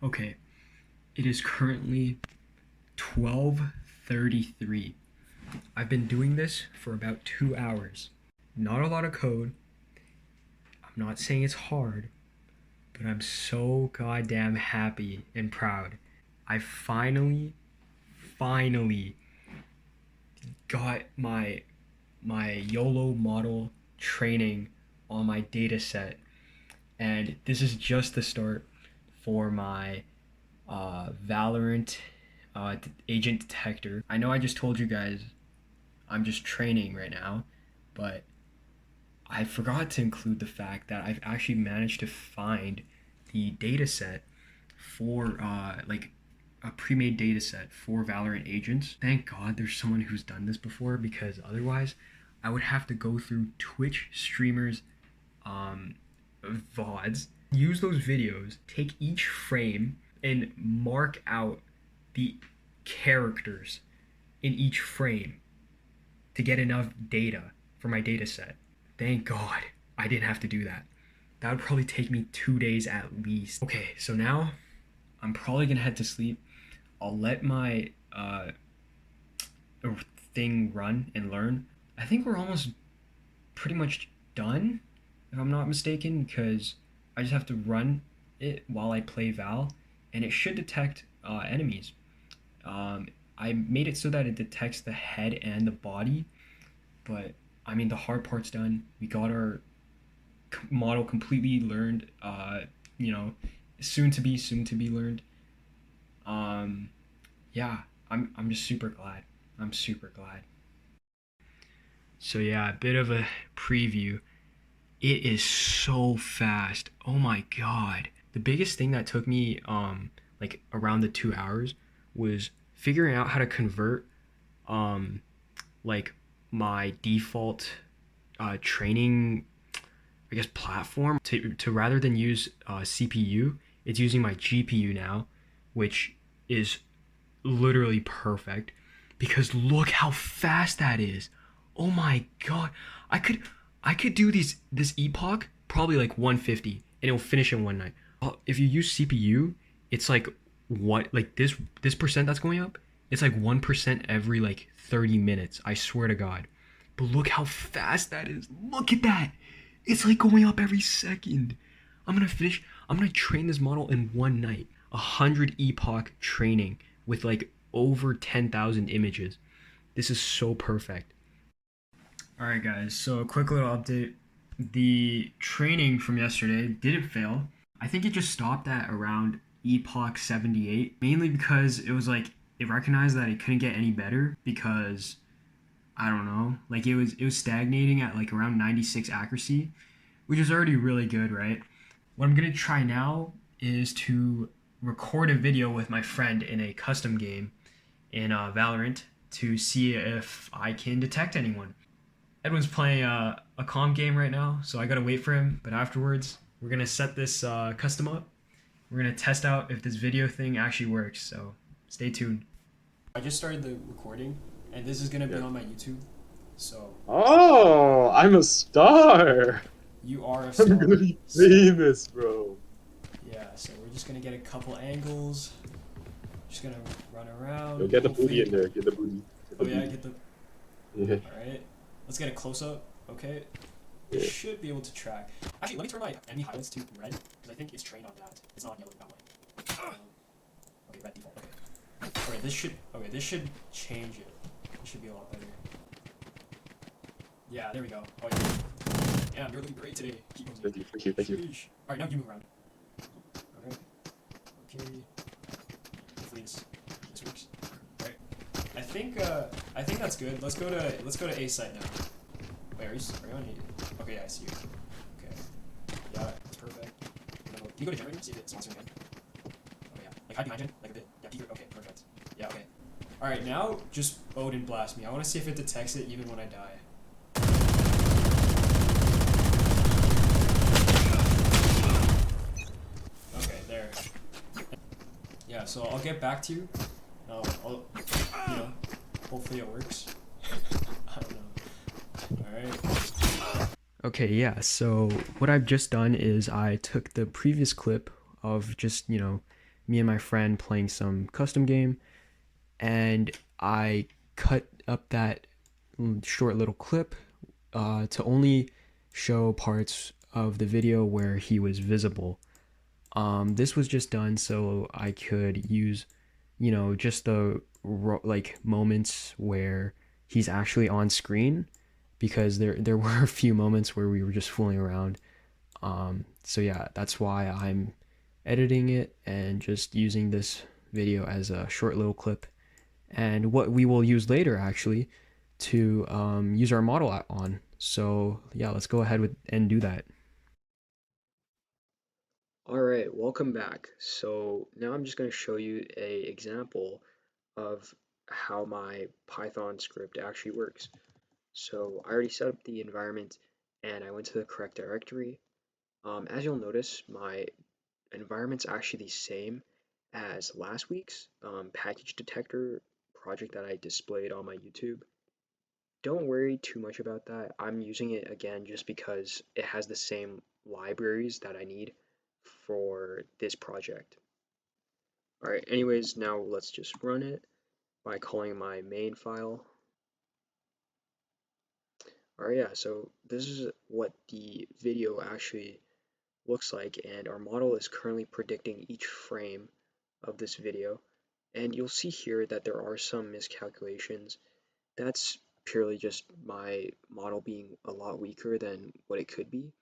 Okay, it is currently 12:33. I've been doing this for about 2 hours. Not a lot of code. I'm not saying it's hard, but I'm so goddamn happy and proud. I finally got my YOLO model training on my data set, and this is just the start for my Valorant agent detector. I know I just told you guys I'm just training right now, but I forgot to include the fact that I've actually managed to find the data set for like a pre-made data set for Valorant agents. Thank God there's someone who's done this before, because otherwise I would have to go through Twitch streamers um, VODs, use those videos, take each frame and mark out the characters in each frame to get enough data for my data set. Thank God I didn't have to do that. That would probably take me 2 days at least. Okay, so now I'm probably gonna head to sleep. I'll let my thing run and learn. I think we're almost pretty much done, if I'm not mistaken, because I just have to run it while I play Val, and it should detect enemies. Um, I made it so that it detects the head and the body, but I mean, the hard part's done. We got our model completely learned, you know, soon to be learned. Um, yeah, I'm just super glad. I'm super glad. So yeah, a bit of a preview. It is so fast. Oh my god. The biggest thing that took me like around the 2 hours was figuring out how to convert um like my default training, I guess, platform to rather than use CPU, it's using my GPU now, which is literally perfect, because look how fast that is. Oh my god. I could I could do this epoch probably like 150 and it'll finish in one night. If you use CPU, it's like what, like this percent that's going up, it's like 1% every like 30 minutes. I swear to god. But look how fast that is. Look at that. It's like going up every second. I'm gonna train this model in one night. 100 epoch training with like over 10,000 images. This is so perfect. All right, guys. So a quick little update. The training from yesterday didn't fail. I think it just stopped at around epoch 78, mainly because it was like it recognized that it couldn't get any better, because I don't know, like it was stagnating at like around 96 accuracy, which is already really good, right? What I'm gonna try now is to record a video with my friend in a custom game in Valorant to see if I can detect anyone. Edwin's playing a calm game right now, so I gotta wait for him. But afterwards, we're gonna set this custom up. We're gonna test out if this video thing actually works. So stay tuned. I just started the recording, and this is gonna be Yeah. on my YouTube. So Oh, I'm a star. you are a I'm gonna star. be So famous, bro. yeah, so we're just gonna get a couple angles. Just gonna run Yo, around. get the booty Hopefully. in there. Get the booty. Get the Oh yeah, booty. get the. Yeah. All right. Let's get a close up. Okay. Yeah. Should be able to track. Actually, let me turn my enemy highlights to red, because I think it's trained on that. It's not on yellow that way. Okay, red default. Okay. Okay, this should. Okay, this should change it. It should be a lot better. Yeah, there we go. Oh yeah. Yeah, you're looking great today. Keep moving. Thank you. Thank you. Thank you. Sheesh. All right, now you move around. Okay. Okay. Hopefully this works. All right. I think that's good. Let's go to A site now. Wait, are you on A? Okay, yeah, I see you. Okay. Yeah, that's perfect. Can you go to generator? See if it spawns again. Oh yeah. Like hide behind gen, like a bit. Yeah, peek. Okay, perfect. Yeah, okay. All right, now just Odin blast me. I want to see if it detects it even when I die. Okay, there. Yeah, so I'll get back to you. I'll you know, hopefully it works. I don't know. All right. Okay, yeah. So what I've just done is I took the previous clip of just, me and my friend playing some custom game, and I cut up that short little clip to only show parts of the video where he was visible. This was just done so I could use, just the like moments where he's actually on screen, because there were a few moments where we were just fooling around. So yeah, that's why I'm editing it and just using this video as a short little clip, and what we will use later actually to use our model on. So yeah, let's go ahead with and do that. All right, welcome back. So now I'm just going to show you a example of how my Python script actually works. So I already set up the environment and I went to the correct directory. As you'll notice, my environment's actually the same as last week's package detector project that I displayed on my YouTube. Don't worry too much about that. I'm using it again just because it has the same libraries that I need for this project. Alright, anyways, now let's just run it by calling my main file. Alright, yeah, so this is what the video actually looks like, and our model is currently predicting each frame of this video. And you'll see here that there are some miscalculations. That's purely just my model being a lot weaker than what it could be.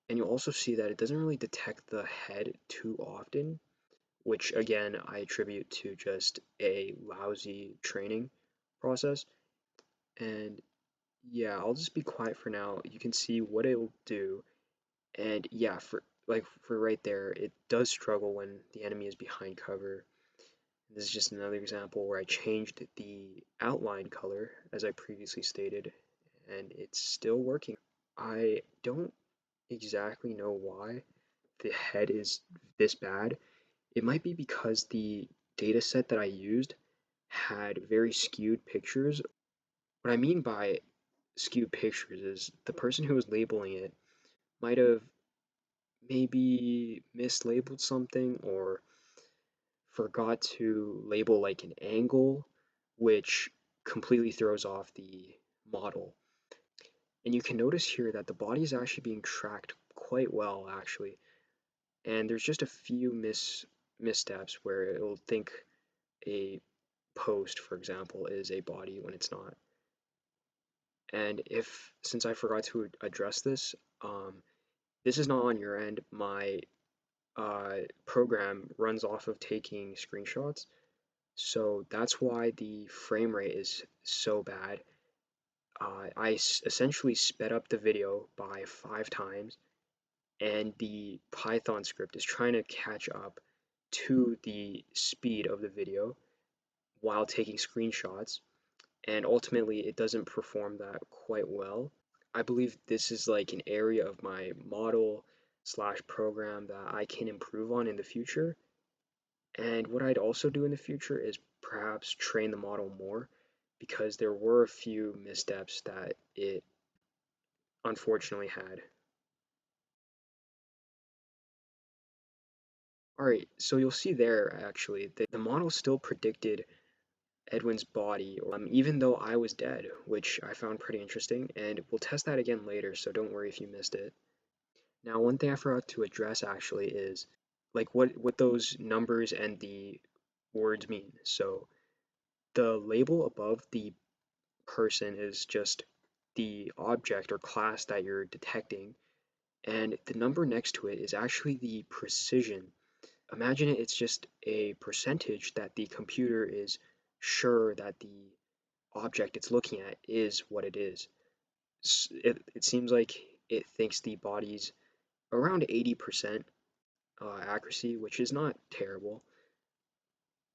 And you'll also see that it doesn't really detect the head too often, which again I attribute to just a lousy training process. And yeah, I'll just be quiet for now. You can see what it will do. And yeah, for right there, it does struggle when the enemy is behind cover. This is just another example where I changed the outline color as I previously stated, and it's still working. I don't exactly know why the head is this bad. It might be because the data set that I used had very skewed pictures. What I mean by skewed pictures is the person who was labeling it might have maybe mislabeled something or forgot to label like an angle, which completely throws off the model. And you can notice here that the body is actually being tracked quite well, actually. And there's just a few missteps where it'll think a post, for example, is a body when it's not. And if, since I forgot to address this, this is not on your end. My program runs off of taking screenshots. So that's why the frame rate is so bad. I essentially sped up the video by 5 times, and the Python script is trying to catch up to the speed of the video while taking screenshots, and ultimately it doesn't perform that quite well. I believe this is like an area of my model slash program that I can improve on in the future. And what I'd also do in the future is perhaps train the model more, because there were a few missteps that it unfortunately had. Alright, so you'll see there actually that the model still predicted Edwin's body, even though I was dead, which I found pretty interesting, and we'll test that again later, so don't worry if you missed it. Now, one thing I forgot to address actually is like what those numbers and the words mean. So the label above the person is just the object or class that you're detecting, and the number next to it is actually the precision. Imagine it's just a percentage that the computer is sure that the object it's looking at is what it is. It seems like it thinks the body's around 80% accuracy, which is not terrible.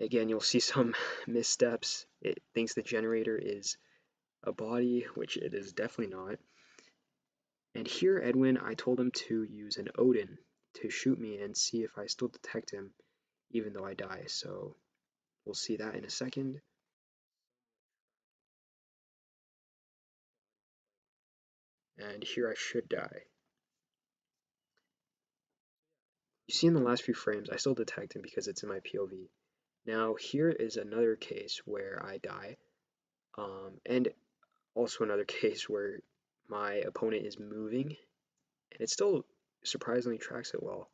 Again, you'll see some missteps. It thinks the generator is a body, which it is definitely not. And here, Edwin, I told him to use an Odin to shoot me and see if I still detect him even though I die. So we'll see that in a second. And here I should die. You see in the last few frames, I still detect him because it's in my POV. Now here is another case where I die, and also another case where my opponent is moving, and it still surprisingly tracks it well.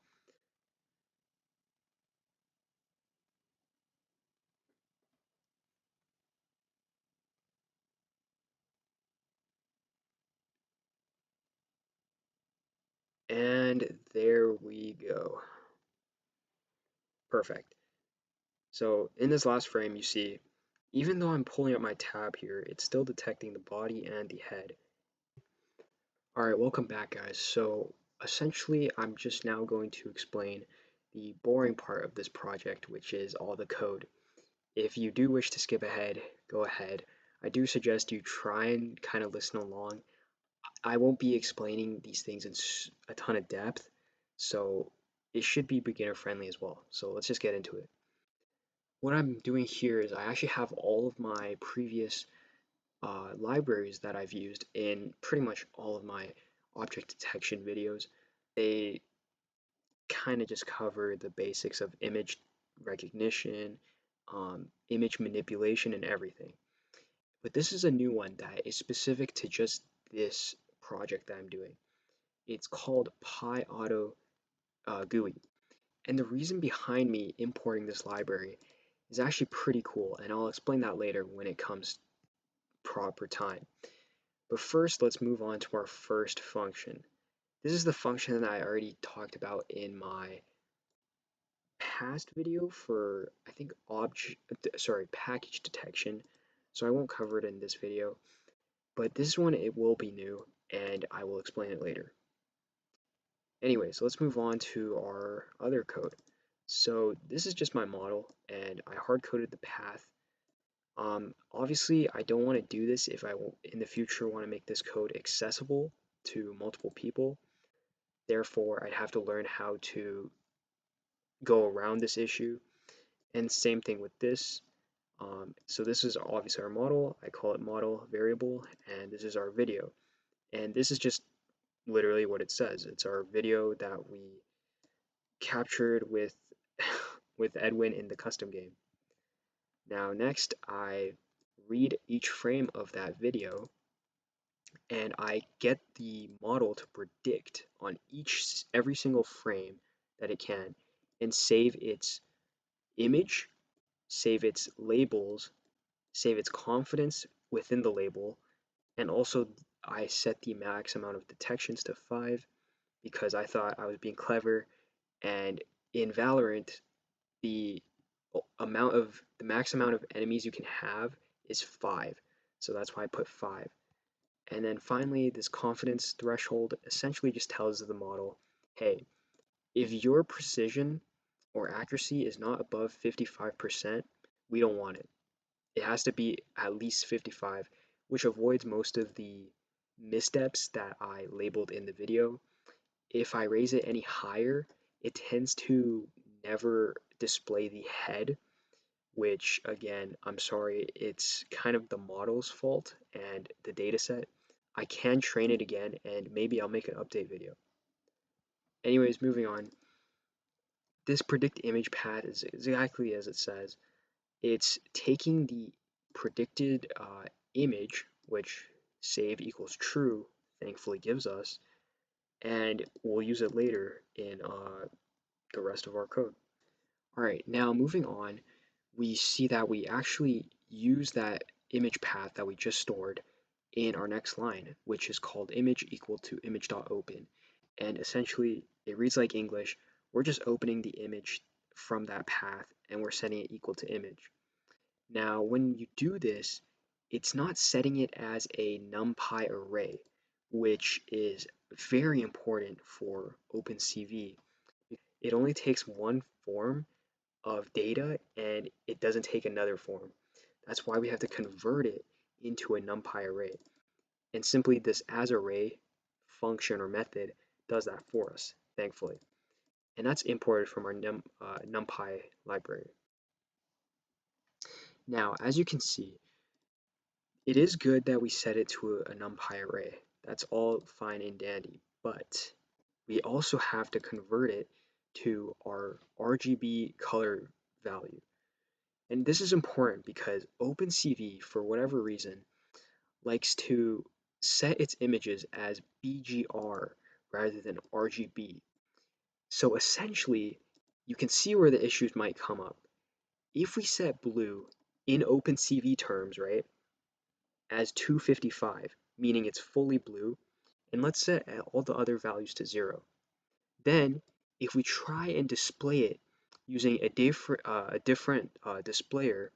And there we go. Perfect. So in this last frame, you see, even though I'm pulling up my tab here, it's still detecting the body and the head. Alright, welcome back guys. So essentially, I'm just now going to explain the boring part of this project, which is all the code. If you do wish to skip ahead, go ahead. I do suggest you try and kind of listen along. I won't be explaining these things in a ton of depth, so it should be beginner friendly as well. So let's just get into it. What I'm doing here is I actually have all of my previous libraries that I've used in pretty much all of my object detection videos. They kind of just cover the basics of image recognition, image manipulation, and everything. But this is a new one that is specific to just this project that I'm doing. It's called PyAuto GUI. And the reason behind me importing this library is actually pretty cool, and I'll explain that later when it comes proper time. But first, let's move on to our first function. This is the function that I already talked about in my past video for, I think, package detection. So I won't cover it in this video, but this one, it will be new, and I will explain it later. Anyways, let's move on to our other code. So this is just my model, and I hard-coded the path. Obviously, I don't want to do this if I in the future want to make this code accessible to multiple people. Therefore, I'd have to learn how to go around this issue. And same thing with this. So this is obviously our model. I call it model variable, and this is our video. And this is just literally what it says. It's our video that we captured with with Edwin in the custom game. Now next, I read each frame of that video, and I get the model to predict on every single frame that it can, and save its image, save its labels, save its confidence within the label, and also I set the max amount of detections to 5 because I thought I was being clever, and in Valorant the the max amount of enemies you can have is 5. So that's why I put 5. And then finally, this confidence threshold essentially just tells the model, hey, if your precision or accuracy is not above 55%, we don't want it. It has to be at least 55, which avoids most of the missteps that I labeled in the video. If I raise it any higher, it tends to never display the head, which again, I'm sorry, it's kind of the model's fault and the dataset. I can train it again and maybe I'll make an update video. Anyways, moving on. This predict image path is exactly as it says. It's taking the predicted image, which save equals true, thankfully gives us, and we'll use it later in the rest of our code. All right, now moving on, we see that we actually use that image path that we just stored in our next line, which is called image equal to image.open. And essentially, it reads like English. We're just opening the image from that path and we're setting it equal to image. Now, when you do this, it's not setting it as a NumPy array, which is very important for OpenCV. It only takes one form of data and it doesn't take another form. That's why we have to convert it into a NumPy array. And simply this asArray function or method does that for us, thankfully. And that's imported from our NumPy library. Now, as you can see, it is good that we set it to a NumPy array. That's all fine and dandy, but we also have to convert it to our RGB color value. And this is important because OpenCV, for whatever reason, likes to set its images as BGR rather than RGB. So essentially, you can see where the issues might come up. If we set blue in OpenCV terms, right, as 255, meaning it's fully blue, and let's set all the other values to 0. Then, if we try and display it using a different displayer,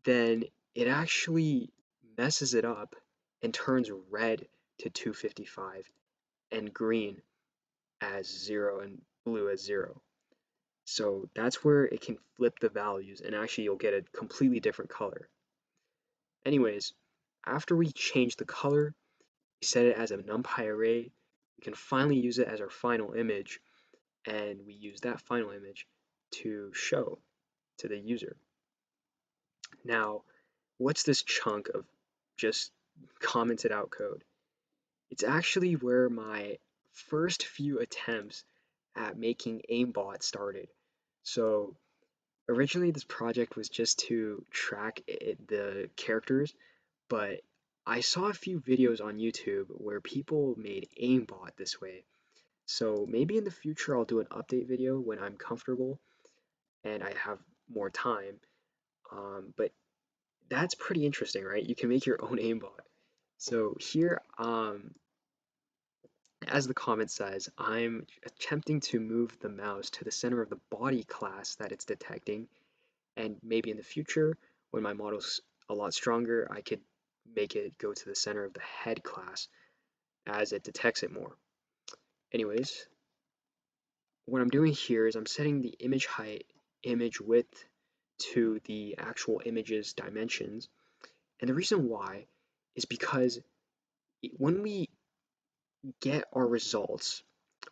then it actually messes it up and turns red to 255 and green as 0 and blue as 0. So that's where it can flip the values and actually you'll get a completely different color. Anyways, after we change the color, we set it as a NumPy array, we can finally use it as our final image, and we use that final image to show to the user. Now, what's this chunk of just commented out code? It's actually where my first few attempts at making aimbot started. So originally this project was just to track the characters, but I saw a few videos on YouTube where people made aimbot this way. So maybe in the future I'll do an update video when I'm comfortable and I have more time. But that's pretty interesting, right? You can make your own aimbot. So here, as the comment says, I'm attempting to move the mouse to the center of the body class that it's detecting, and maybe in the future, when my model's a lot stronger, I could make it go to the center of the head class as it detects it more. Anyways, what I'm doing here is I'm setting the image height, image width to the actual image's dimensions, and the reason why is because when we get our results,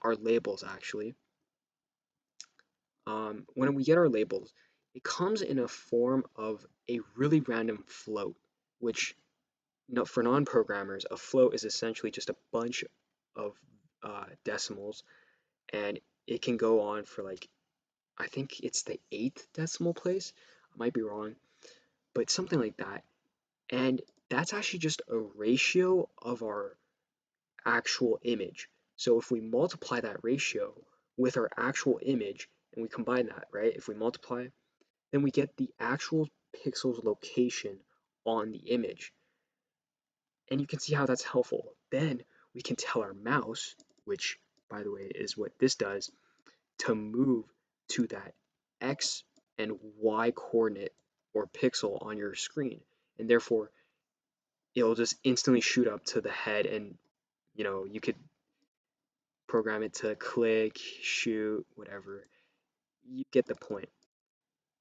our labels actually, when we get our labels, it comes in a form of a really random float, which for non-programmers, a float is essentially just a bunch of decimals, and it can go on for like, I think it's the 8th decimal place. I might be wrong, but something like that. And that's actually just a ratio of our actual image. So if we multiply that ratio with our actual image and we combine that, right? If we multiply, then we get the actual pixel's location on the image. And you can see how that's helpful. Then we can tell our mouse, which by the way is what this does, to move to that X and Y coordinate or pixel on your screen. And therefore it'll just instantly shoot up to the head, and you could program it to click, shoot, whatever. You get the point.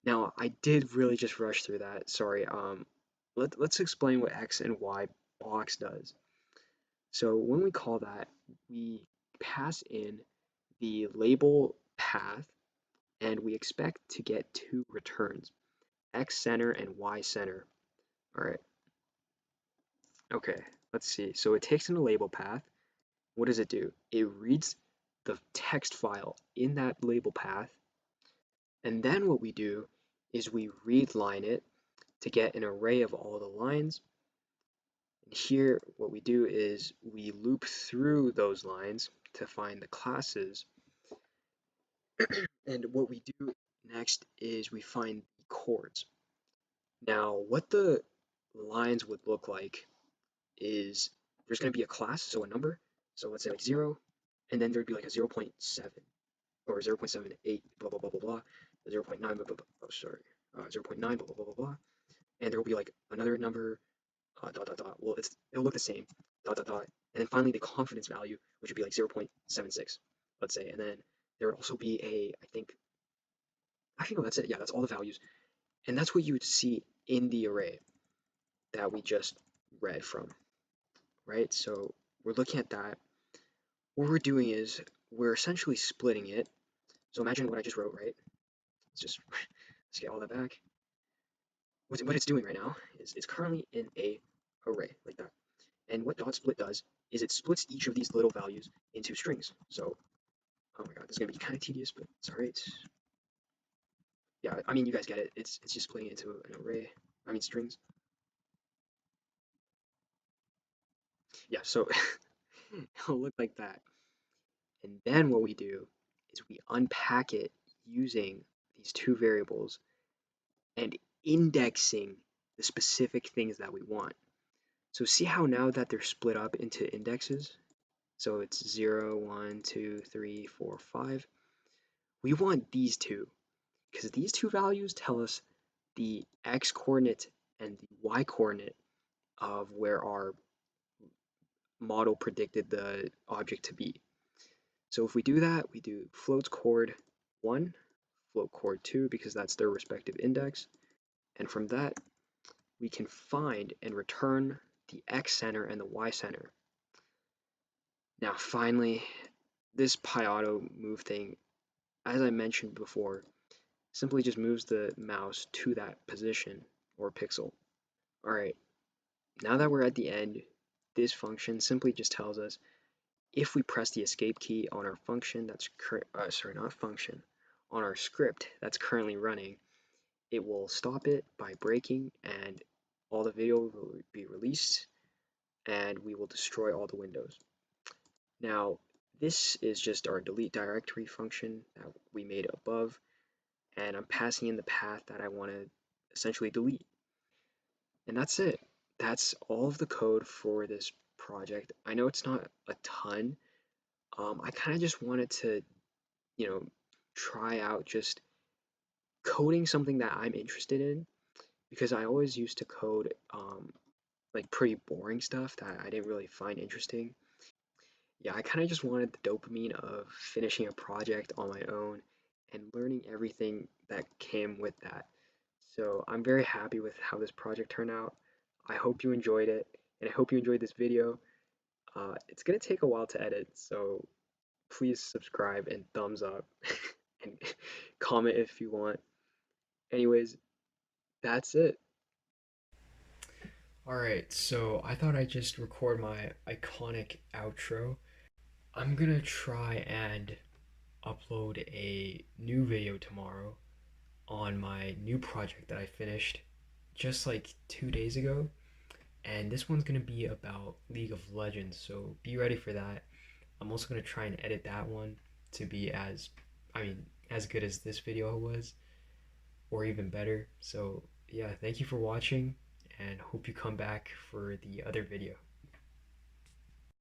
Now, I did really just rush through that. Sorry. Let's explain what X and Y box does. So when we call that, we pass in the label path, and we expect to get two returns, X center and Y center. All right. Okay. Let's see. So it takes in the label path. What does it do? It reads the text file in that label path, and then what we do is we readline it to get an array of all the lines. And here, what we do is we loop through those lines to find the classes. And what we do next is we find the chords. Now, what the lines would look like is there's going to be a class, so a number. So let's say like 0, and then there'd be like a 0.7 or 0.78, blah, blah, blah, blah, blah, 0.9, blah, blah, blah, oh, sorry, 0.9, blah, blah, blah, blah, blah. And there will be like another number, dot, dot, dot. Well, it'll look the same, dot, dot, dot. And then finally the confidence value, which would be like 0.76, let's say. And then there would also be I think, actually, no, that's it. Yeah, that's all the values. And that's what you would see in the array that we just read from, right? So we're looking at that. What we're doing is we're essentially splitting it. So imagine what I just wrote, right? Let's get all that back. What it's doing right now is it's currently in a array like that. And what dot split does is it splits each of these little values into strings. So Oh my god, this is gonna be kind of tedious, but it's alright. Yeah, I mean, you guys get it. It's just playing into an array. I mean, strings. Yeah, so it'll look like that. And then what we do is we unpack it using these two variables and indexing the specific things that we want. So see how now that they're split up into indexes? So it's 0, 1, 2, 3, 4, 5. We want these two because these two values tell us the x coordinate and the y coordinate of where our model predicted the object to be. So if we do that, we do floats chord 1, float chord 2 because that's their respective index. And from that, we can find and return the x center and the y center. Now finally, this pi auto move thing, as I mentioned before, simply just moves the mouse to that position or pixel. Alright, now that we're at the end, this function simply just tells us if we press the escape key on our function that's not function, on our script that's currently running, it will stop it by breaking and all the video will be released and we will destroy all the windows. Now, this is just our delete directory function that we made above, and I'm passing in the path that I want to essentially delete. And that's it. That's all of the code for this project. I know it's not a ton. I kind of just wanted to, you know, try out just coding something that I'm interested in because I always used to code like pretty boring stuff that I didn't really find interesting. Yeah, I kind of just wanted the dopamine of finishing a project on my own and learning everything that came with that. So I'm very happy with how this project turned out. I hope you enjoyed it, and I hope you enjoyed this video. It's gonna take a while to edit, so please subscribe and thumbs up and comment if you want. Anyways, that's it. Alright, so I thought I'd just record my iconic outro. I'm gonna try and upload a new video tomorrow on my new project that I finished just like 2 days ago. And this one's gonna be about League of Legends, so be ready for that. I'm also gonna try and edit that one to be as good as this video was, or even better. So yeah, thank you for watching, and hope you come back for the other video.